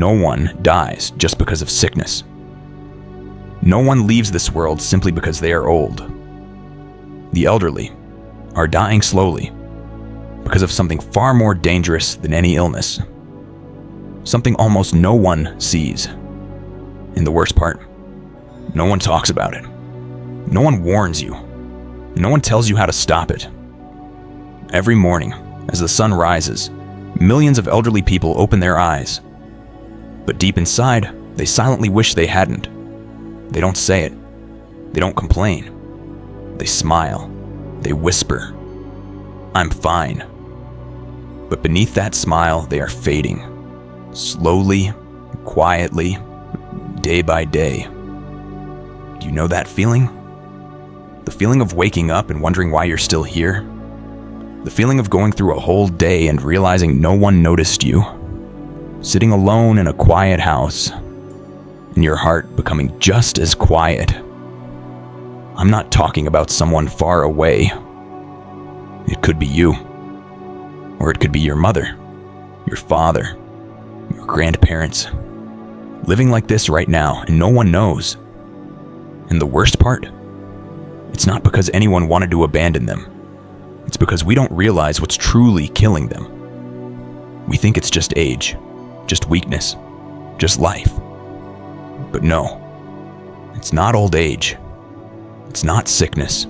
No one dies just because of sickness. No one leaves this world simply because they are old. The elderly are dying slowly because of something far more dangerous than any illness. Something almost no one sees. And the worst part, no one talks about it. No one warns you. No one tells you how to stop it. Every morning, as the sun rises, millions of elderly people open their eyes. But deep inside, they silently wish they hadn't. They don't say it. They don't complain. They smile. They whisper, "I'm fine." But beneath that smile, they are fading. Slowly, quietly, day by day. Do you know that feeling? The feeling of waking up and wondering why you're still here? The feeling of going through a whole day and realizing no one noticed you? Sitting alone in a quiet house, and your heart becoming just as quiet. I'm not talking about someone far away. It could be you. Or it could be your mother, your father, your grandparents, living like this right now, and no one knows. And the worst part? It's not because anyone wanted to abandon them. It's because we don't realize what's truly killing them. We think it's just age, just weakness, just life. But no, it's not old age. It's not sickness.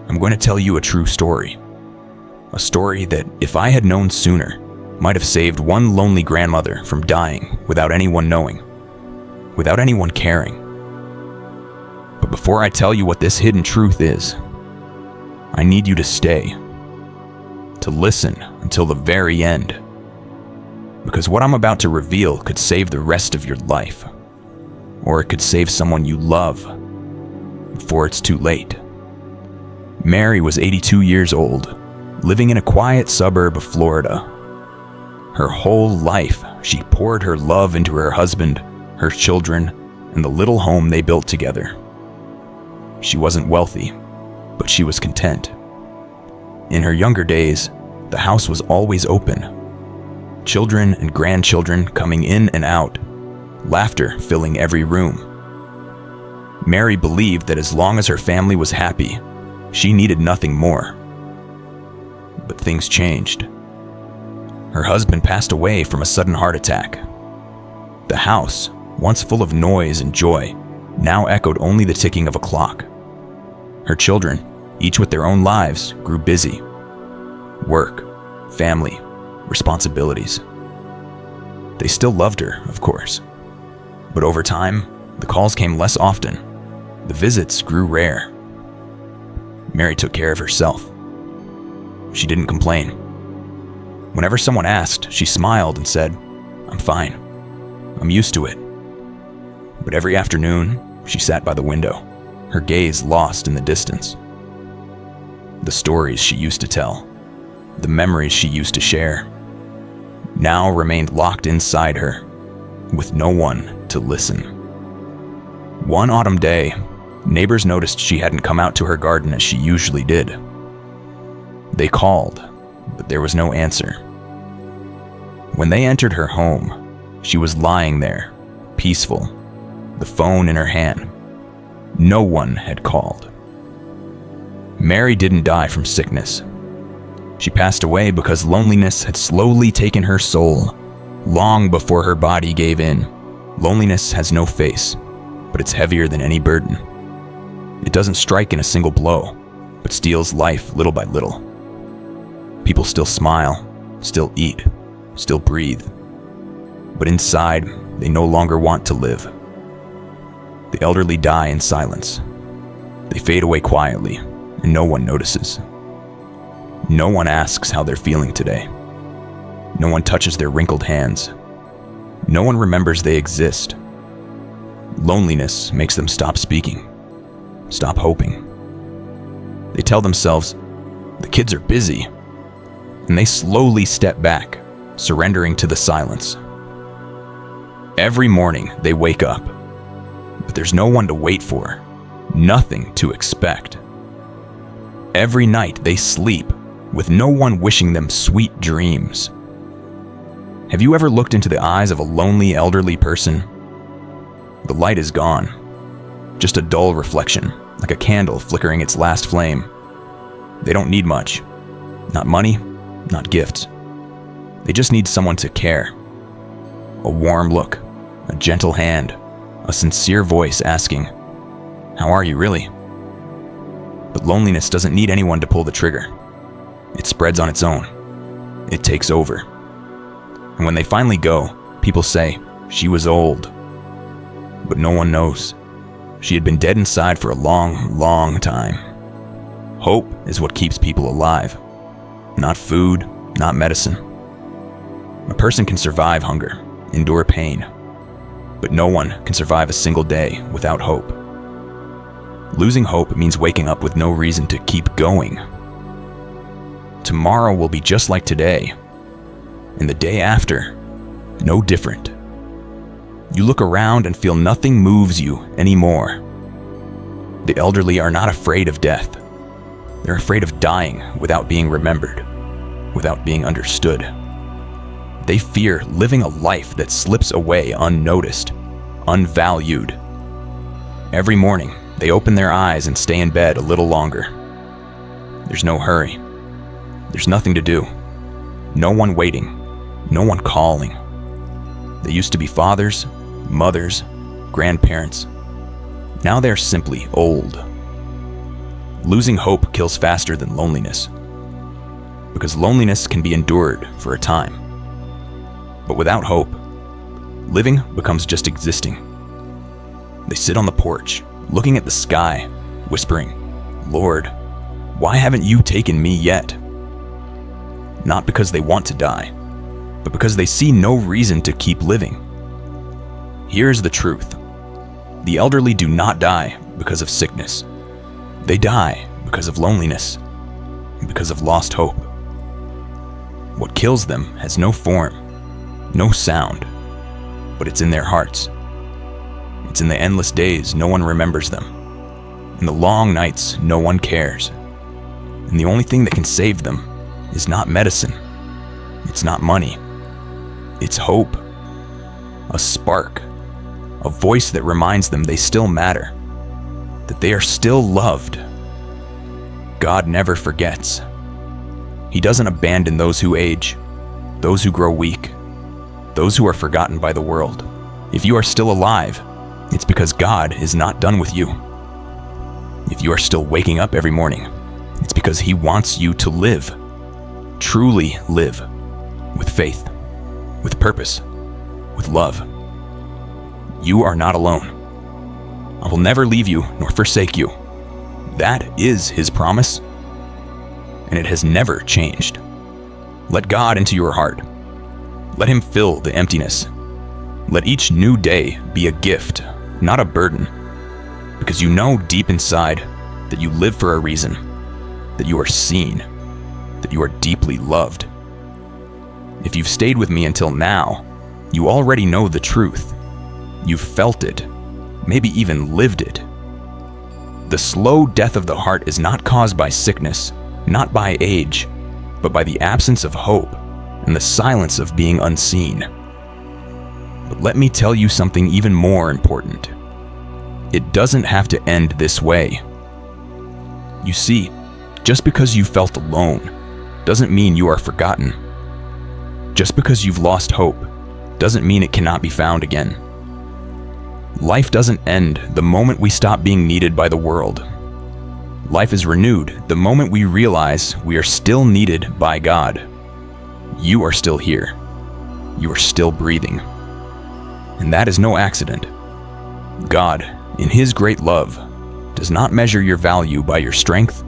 I'm going to tell you a true story. A story that, if I had known sooner, might have saved one lonely grandmother from dying without anyone knowing, without anyone caring. But before I tell you what this hidden truth is, I need you to stay, to listen until the very end. Because what I'm about to reveal could save the rest of your life, or it could save someone you love before it's too late. Mary was 82 years old, living in a quiet suburb of Florida. Her whole life, she poured her love into her husband, her children, and the little home they built together. She wasn't wealthy, but she was content. In her younger days, the house was always open. Children and grandchildren coming in and out, laughter filling every room. Mary believed that as long as her family was happy, she needed nothing more. But things changed. Her husband passed away from a sudden heart attack. The house, once full of noise and joy, now echoed only the ticking of a clock. Her children, each with their own lives, grew busy. Work, family, responsibilities. They still loved her, of course. But over time, the calls came less often. The visits grew rare. Mary took care of herself. She didn't complain. Whenever someone asked, she smiled and said, "I'm fine. I'm used to it." But every afternoon, she sat by the window, her gaze lost in the distance. The stories she used to tell, the memories she used to share, now remained locked inside her, with no one to listen. One autumn day, neighbors noticed she hadn't come out to her garden as she usually did. They called, but there was no answer. When they entered her home, she was lying there, peaceful, the phone in her hand. No one had called. Mary didn't die from sickness. She passed away because loneliness had slowly taken her soul, long before her body gave in. Loneliness has no face, but it's heavier than any burden. It doesn't strike in a single blow, but steals life little by little. People still smile, still eat, still breathe. But inside, they no longer want to live. The elderly die in silence. They fade away quietly, and no one notices. No one asks how they're feeling today. No one touches their wrinkled hands. No one remembers they exist. Loneliness makes them stop speaking, stop hoping. They tell themselves, "The kids are busy," and they slowly step back, surrendering to the silence. Every morning they wake up, but there's no one to wait for, nothing to expect. Every night they sleep with no one wishing them sweet dreams. Have you ever looked into the eyes of a lonely elderly person? The light is gone. Just a dull reflection, like a candle flickering its last flame. They don't need much. Not money, not gifts. They just need someone to care. A warm look, a gentle hand, a sincere voice asking, "How are you really?" But loneliness doesn't need anyone to pull the trigger. It spreads on its own. It takes over. And when they finally go, people say, "She was old." But no one knows. She had been dead inside for a long, long time. Hope is what keeps people alive. Not food, not medicine. A person can survive hunger, endure pain, but no one can survive a single day without hope. Losing hope means waking up with no reason to keep going. Tomorrow will be just like today, and the day after, no different. You look around and feel nothing moves you anymore. The elderly are not afraid of death. They're afraid of dying without being remembered, without being understood. They fear living a life that slips away unnoticed, unvalued. Every morning, they open their eyes and stay in bed a little longer. There's no hurry. There's nothing to do. No one waiting. No one calling. They used to be fathers, mothers, grandparents. Now they're simply old. Losing hope kills faster than loneliness, because loneliness can be endured for a time. But without hope, living becomes just existing. They sit on the porch, looking at the sky, whispering, "Lord, why haven't you taken me yet?" Not because they want to die, but because they see no reason to keep living. Here's the truth. The elderly do not die because of sickness. They die because of loneliness, and because of lost hope. What kills them has no form, no sound, but it's in their hearts. It's in the endless days no one remembers them, in the long nights no one cares. And the only thing that can save them is not medicine, it's not money, it's hope. A spark, a voice that reminds them they still matter, that they are still loved. God never forgets. He doesn't abandon those who age, those who grow weak, those who are forgotten by the world. If you are still alive, it's because God is not done with you. If you are still waking up every morning, it's because He wants you to live, truly live, with faith, with purpose, with love. You are not alone. I will never leave you nor forsake you. That is His promise, and it has never changed. Let God into your heart. Let Him fill the emptiness. Let each new day be a gift, not a burden, because you know deep inside that you live for a reason, that you are seen, that you are deeply loved. If you've stayed with me until now, you already know the truth. You've felt it, maybe even lived it. The slow death of the heart is not caused by sickness, not by age, but by the absence of hope and the silence of being unseen. But let me tell you something even more important. It doesn't have to end this way. You see, just because you felt alone doesn't mean you are forgotten. Just because you've lost hope doesn't mean it cannot be found again. Life doesn't end the moment we stop being needed by the world. Life is renewed the moment we realize we are still needed by God. You are still here. You are still breathing. And that is no accident. God, in His great love, does not measure your value by your strength,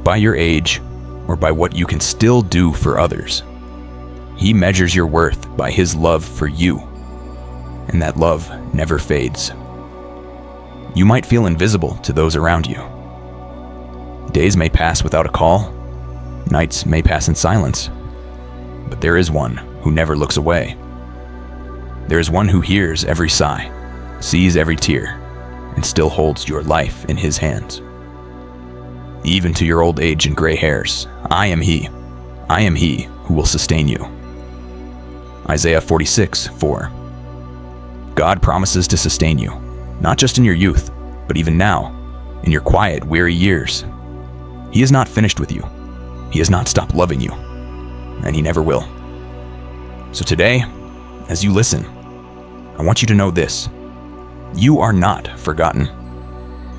by your age, or by what you can still do for others. He measures your worth by His love for you, and that love never fades. You might feel invisible to those around you. Days may pass without a call, nights may pass in silence, but there is one who never looks away. There is one who hears every sigh, sees every tear, and still holds your life in His hands. Even to your old age and gray hairs, I am He. I am He who will sustain you. Isaiah 46:4. God promises to sustain you, not just in your youth, but even now, in your quiet, weary years. He is not finished with you. He has not stopped loving you, and He never will. So today, as you listen, I want you to know this. You are not forgotten.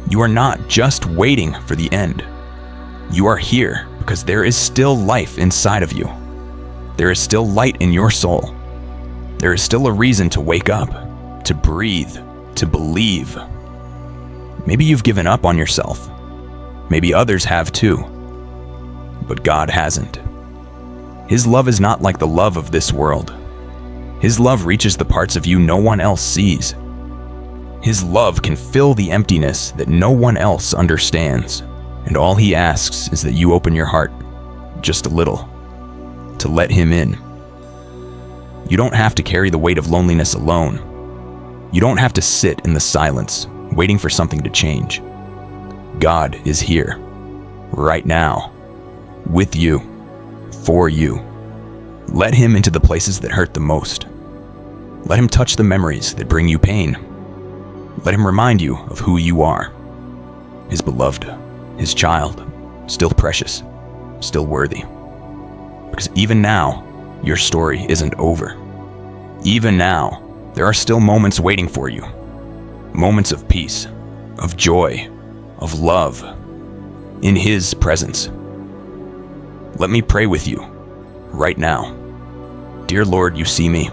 You are not just waiting for the end. You are here because there is still life inside of you. There is still light in your soul. There is still a reason to wake up, to breathe, to believe. Maybe you've given up on yourself. Maybe others have too. But God hasn't. His love is not like the love of this world. His love reaches the parts of you no one else sees. His love can fill the emptiness that no one else understands. And all He asks is that you open your heart just a little to let Him in. You don't have to carry the weight of loneliness alone. You don't have to sit in the silence, waiting for something to change. God is here, right now, with you, for you. Let Him into the places that hurt the most. Let Him touch the memories that bring you pain. Let Him remind you of who you are. His beloved, His child, still precious, still worthy. Because even now, your story isn't over. Even now, there are still moments waiting for you. Moments of peace, of joy, of love, in His presence. Let me pray with you, right now. Dear Lord, you see me.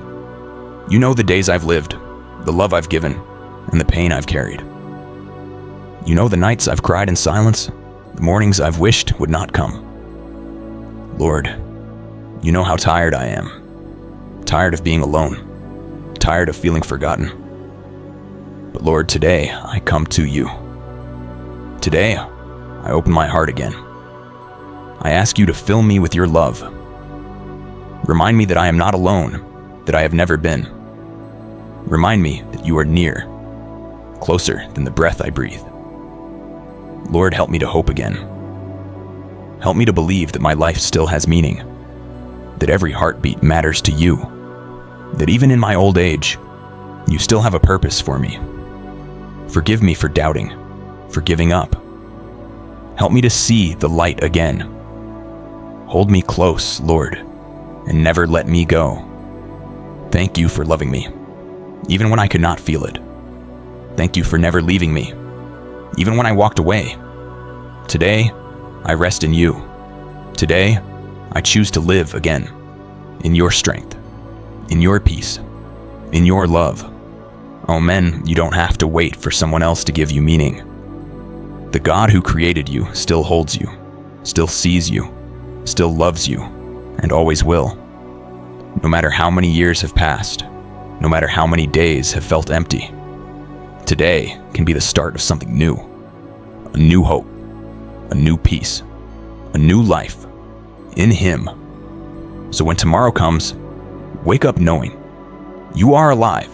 You know the days I've lived, the love I've given, and the pain I've carried. You know the nights I've cried in silence, the mornings I've wished would not come. Lord, you know how tired I am. Tired of being alone. Tired of feeling forgotten. But Lord, today I come to you. Today, I open my heart again. I ask you to fill me with your love. Remind me that I am not alone, that I have never been. Remind me that you are near, closer than the breath I breathe. Lord, help me to hope again. Help me to believe that my life still has meaning, that every heartbeat matters to you, that even in my old age, you still have a purpose for me. Forgive me for doubting, for giving up. Help me to see the light again. Hold me close, Lord, and never let me go. Thank you for loving me, even when I could not feel it. Thank you for never leaving me, even when I walked away. Today, I rest in you. Today, I choose to live again, in your strength, in your peace, in your love. Oh men, you don't have to wait for someone else to give you meaning. The God who created you still holds you, still sees you, still loves you, and always will. No matter how many years have passed, no matter how many days have felt empty, today can be the start of something new. A new hope, a new peace, a new life in Him. So when tomorrow comes, wake up knowing you are alive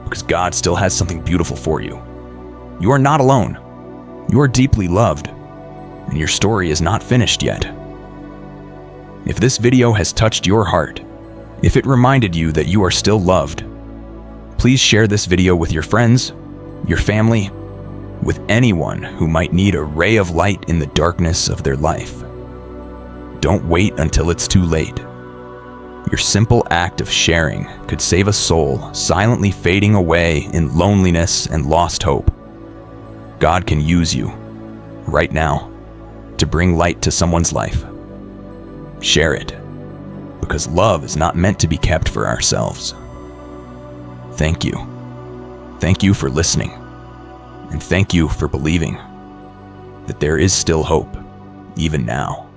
because God still has something beautiful for you. You are not alone. You are deeply loved, and your story is not finished yet. If this video has touched your heart, if it reminded you that you are still loved, please share this video with your friends, your family, with anyone who might need a ray of light in the darkness of their life. Don't wait until it's too late. Your simple act of sharing could save a soul silently fading away in loneliness and lost hope. God can use you, right now, to bring light to someone's life. Share it, because love is not meant to be kept for ourselves. Thank you. Thank you for listening, and thank you for believing that there is still hope, even now.